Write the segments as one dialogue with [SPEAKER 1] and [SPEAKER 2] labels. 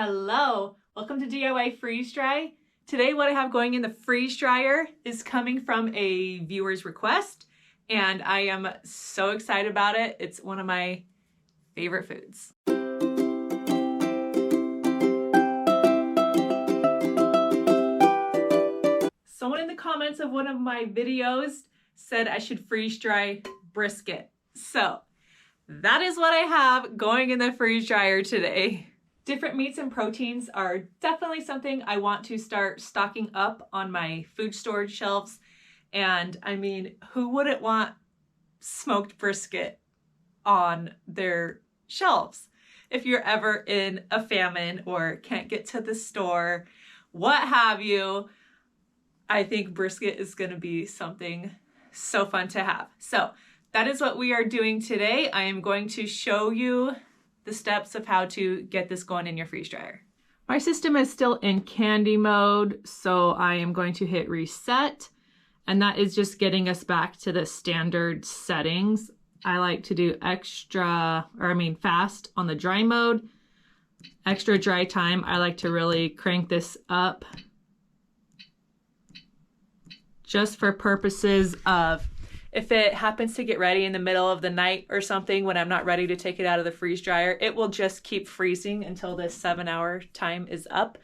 [SPEAKER 1] Hello, welcome to DIY Freeze Dry. Today what I have going in the freeze dryer is coming from a viewer's request and I am so excited about it. It's one of my favorite foods. Someone in the comments of one of my videos said I should freeze dry brisket. So that is what I have going in the freeze dryer today. Different meats and proteins are definitely something I want to start stocking up on my food storage shelves. And I mean, who wouldn't want smoked brisket on their shelves? If you're ever in a famine or can't get to the store, what have you, I think brisket is going to be something so fun to have. So that is what we are doing today. I am going to show you the steps of how to get this going in your freeze dryer. My system is still in candy mode, so I am going to hit reset, and that is just getting us back to the standard settings. I like to do fast on the dry mode. Extra dry time, I like to really crank this up just for purposes of if it happens to get ready in the middle of the night or something when I'm not ready to take it out of the freeze dryer, it will just keep freezing until this 7-hour time is up.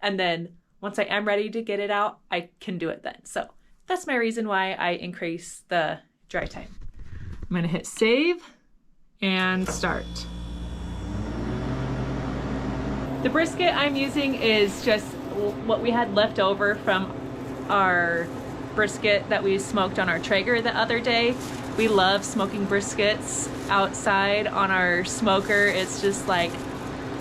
[SPEAKER 1] And then once I am ready to get it out, I can do it then. So that's my reason why I increase the dry time. I'm gonna hit save and start. The brisket I'm using is just what we had left over from our brisket that we smoked on our Traeger the other day. We love smoking briskets outside on our smoker. It's just like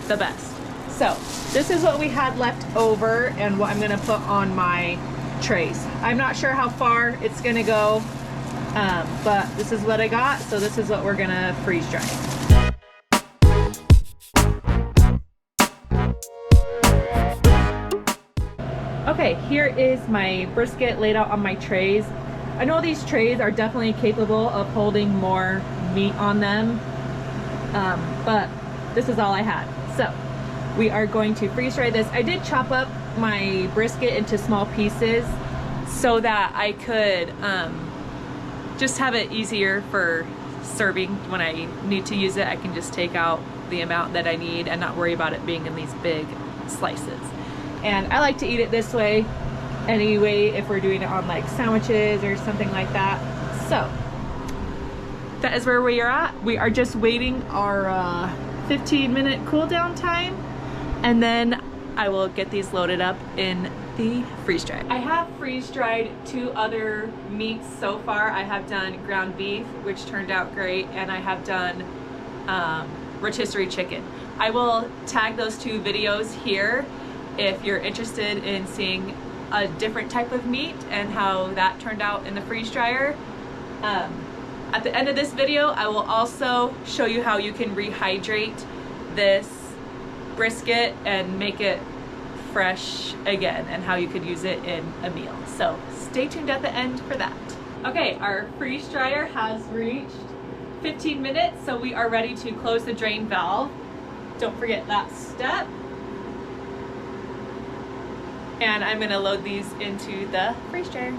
[SPEAKER 1] the best. So this is what we had left over and what I'm gonna put on my trays. I'm not sure how far it's gonna go, but this is what I got. So this is what we're gonna freeze dry. Okay, here is my brisket laid out on my trays. I know these trays are definitely capable of holding more meat on them, but this is all I had. So we are going to freeze dry this. I did chop up my brisket into small pieces so that I could just have it easier for serving. When I need to use it, I can just take out the amount that I need and not worry about it being in these big slices. And I like to eat it this way anyway if we're doing it on like sandwiches or something like that. So that is where we are at. We are just waiting our 15-minute cool down time, and then I will get these loaded up in the freeze dryer. I have freeze dried 2 other meats so far. I have done ground beef, which turned out great, and I have done rotisserie chicken. I will tag those 2 videos here if you're interested in seeing a different type of meat and how that turned out in the freeze dryer. At the end of this video, I will also show you how you can rehydrate this brisket and make it fresh again, and how you could use it in a meal. So stay tuned at the end for that. Okay, our freeze dryer has reached 15 minutes, so we are ready to close the drain valve. Don't forget that step. And I'm gonna load these into the freeze dryer.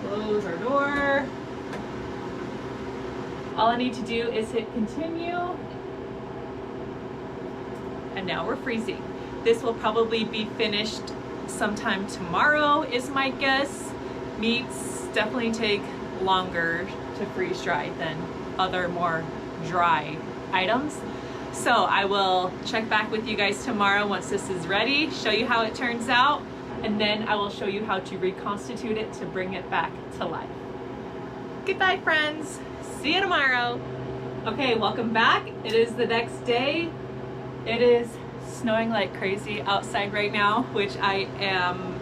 [SPEAKER 1] Close our door. All I need to do is hit continue. And now we're freezing. This will probably be finished sometime tomorrow is my guess. Meats definitely take longer to freeze dry than other more dry items. So I will check back with you guys tomorrow once this is ready, show you how it turns out, and then I will show you how to reconstitute it to bring it back to life. Goodbye, friends. See you tomorrow. Okay, welcome back. It is the next day. It is snowing like crazy outside right now, which I am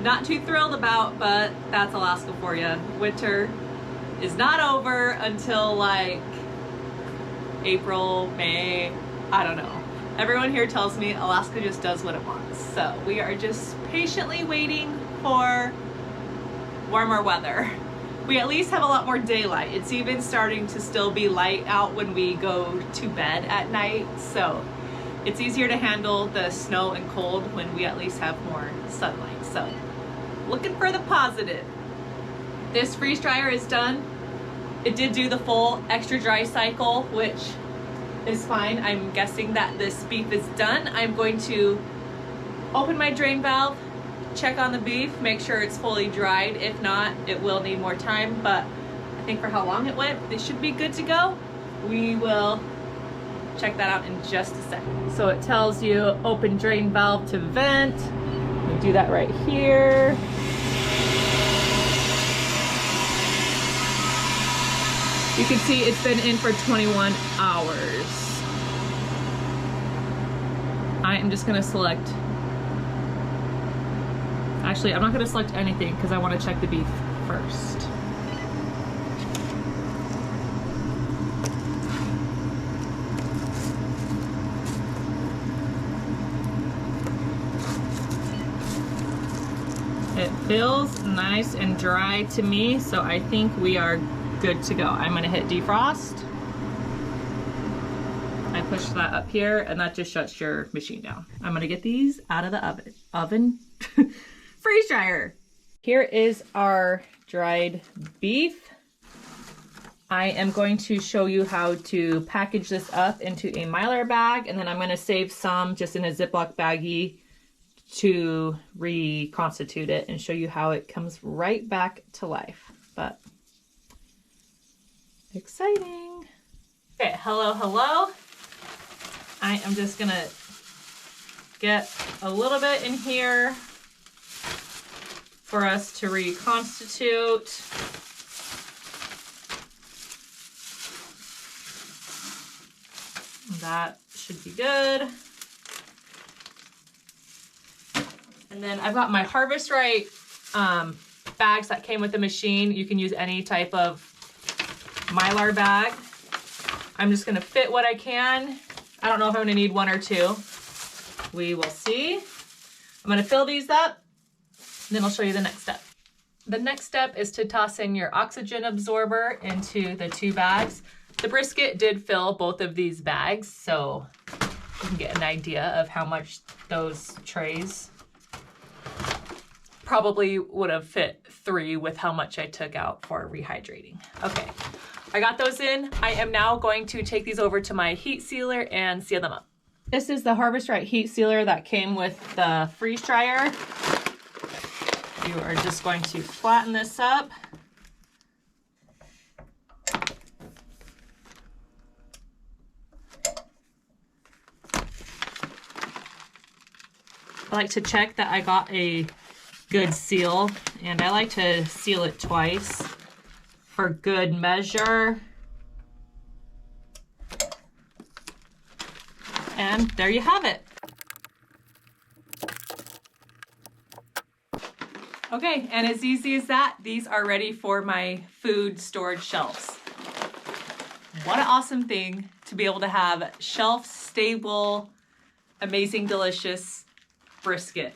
[SPEAKER 1] not too thrilled about, but that's Alaska for you. Winter is not over until like April, May, I don't know. Everyone here tells me Alaska just does what it wants. So we are just patiently waiting for warmer weather. We at least have a lot more daylight. It's even starting to still be light out when we go to bed at night. So it's easier to handle the snow and cold when we at least have more sunlight. So looking for the positive. This freeze dryer is done. It did do the full extra dry cycle, which is fine. I'm guessing that this beef is done. I'm going to open my drain valve, check on the beef, make sure it's fully dried. If not, it will need more time, but I think for how long it went, it should be good to go. We will check that out in just a second. So it tells you open drain valve to vent. We do that right here. You can see it's been in for 21 hours. I am just gonna select, actually I'm not gonna select anything because I want to check the beef first. It feels nice and dry to me, so I think we are good to go. I'm gonna hit defrost. I push that up here and that just shuts your machine down. I'm gonna get these out of the oven. Freeze dryer. Here is our dried beef. I am going to show you how to package this up into a Mylar bag, and then I'm gonna save some just in a Ziploc baggie to reconstitute it and show you how it comes right back to life. But exciting. Okay, hello, hello. I am just gonna get a little bit in here for us to reconstitute. That should be good. And then I've got my Harvest Right bags that came with the machine. You can use any type of Mylar bag. I'm just gonna fit what I can. I don't know if I'm gonna need one or two. We will see. I'm gonna fill these up, and then I'll show you the next step. The next step is to toss in your oxygen absorber into the 2 bags. The brisket did fill both of these bags, so you can get an idea of how much those trays probably would have fit 3 with how much I took out for rehydrating. Okay, I got those in. I am now going to take these over to my heat sealer and seal them up. This is the Harvest Right heat sealer that came with the freeze dryer. You are just going to flatten this up. I like to check that I got a good seal, and I like to seal it twice for good measure. And there you have it. Okay, and as easy as that, these are ready for my food storage shelves. What an awesome thing to be able to have shelf-stable, amazing, delicious brisket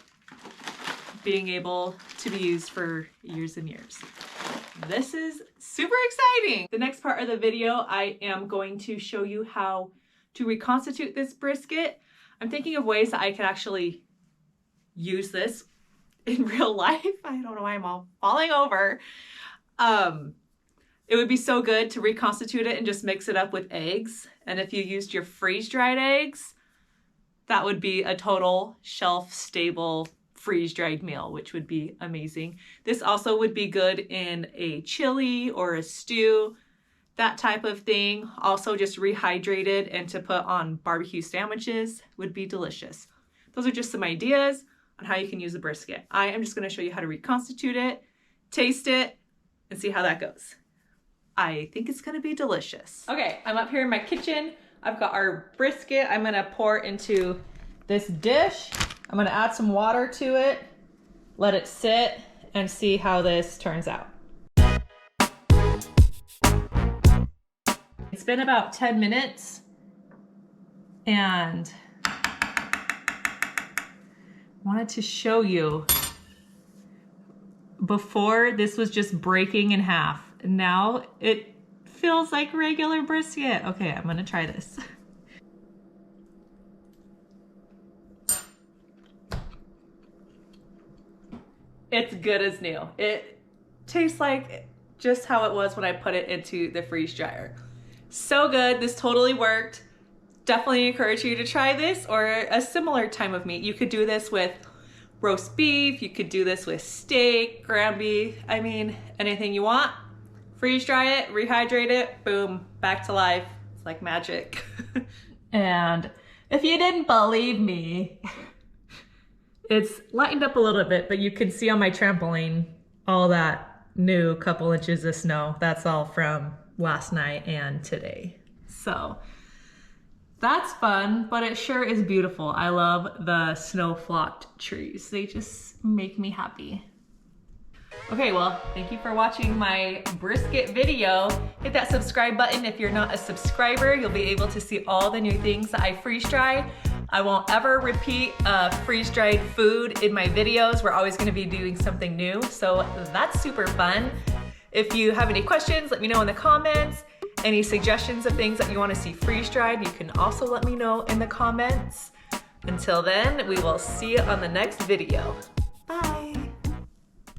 [SPEAKER 1] being able to be used for years and years. This is super exciting. The next part of the video, I am going to show you how to reconstitute this brisket. I'm thinking of ways that I can actually use this in real life. I don't know why I'm all falling over. It would be so good to reconstitute it and just mix it up with eggs. And if you used your freeze-dried eggs, that would be a total shelf-stable freeze-dried meal, which would be amazing. This also would be good in a chili or a stew, that type of thing. Also just rehydrated and to put on barbecue sandwiches would be delicious. Those are just some ideas on how you can use a brisket. I am just going to show you how to reconstitute it, taste it, and see how that goes. I think it's going to be delicious. Okay, I'm up here in my kitchen. I've got our brisket. I'm going to pour into this dish. I'm going to add some water to it, let it sit and see how this turns out. It's been about 10 minutes and wanted to show you. Before, this was just breaking in half. Now it feels like regular brisket. Okay, I'm gonna try this. It's good as new. It tastes like just how it was when I put it into the freeze dryer. So good, this totally worked. Definitely encourage you to try this or a similar type of meat. You could do this with roast beef, you could do this with steak, ground beef, I mean, anything you want. Freeze dry it, rehydrate it, boom, back to life. It's like magic. And if you didn't believe me, it's lightened up a little bit, but you can see on my trampoline all that new couple inches of snow. That's all from last night and today. So that's fun, but it sure is beautiful. I love the snow flocked trees. They just make me happy. Okay, well, thank you for watching my brisket video. Hit that subscribe button if you're not a subscriber. You'll be able to see all the new things that I freeze dry. I won't ever repeat freeze-dried food in my videos. We're always gonna be doing something new, so that's super fun. If you have any questions, let me know in the comments. Any suggestions of things that you wanna see freeze-dried, you can also let me know in the comments. Until then, we will see you on the next video. Bye.